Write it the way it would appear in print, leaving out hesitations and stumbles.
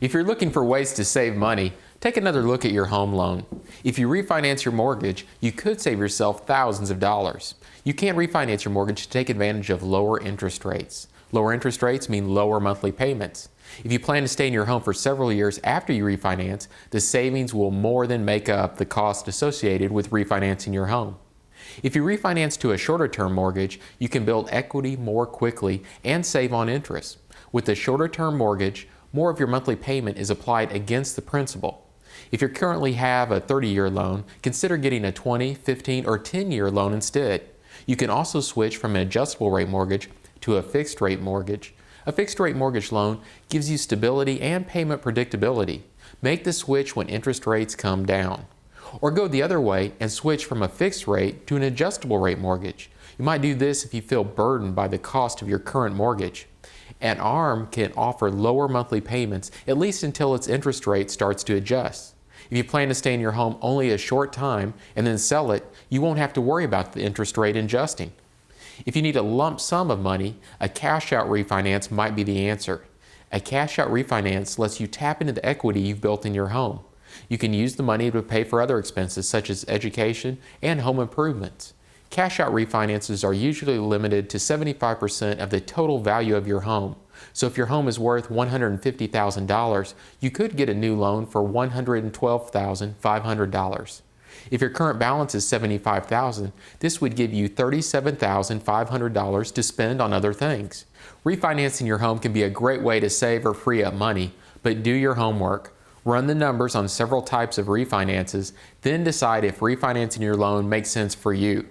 If you're looking for ways to save money, take another look at your home loan. If you refinance your mortgage, you could save yourself thousands of dollars. You can't refinance your mortgage to take advantage of lower interest rates. Lower interest rates mean lower monthly payments. If you plan to stay in your home for several years after you refinance, the savings will more than make up the cost associated with refinancing your home. If you refinance to a shorter-term mortgage, you can build equity more quickly and save on interest. With a shorter-term mortgage, more of your monthly payment is applied against the principal. If you currently have a 30-year loan, consider getting a 20, 15, or 10-year loan instead. You can also switch from an adjustable rate mortgage to a fixed rate mortgage. A fixed rate mortgage loan gives you stability and payment predictability. Make the switch when interest rates come down. Or go the other way and switch from a fixed rate to an adjustable rate mortgage. You might do this if you feel burdened by the cost of your current mortgage. An ARM can offer lower monthly payments, at least until its interest rate starts to adjust. If you plan to stay in your home only a short time and then sell it, you won't have to worry about the interest rate adjusting. If you need a lump sum of money, a cash-out refinance might be the answer. A cash-out refinance lets you tap into the equity you've built in your home. You can use the money to pay for other expenses such as education and home improvements. Cash-out refinances are usually limited to 75% of the total value of your home. So if your home is worth $150,000, you could get a new loan for $112,500. If your current balance is $75,000, this would give you $37,500 to spend on other things. Refinancing your home can be a great way to save or free up money, but do your homework. Run the numbers on several types of refinances, then decide if refinancing your loan makes sense for you.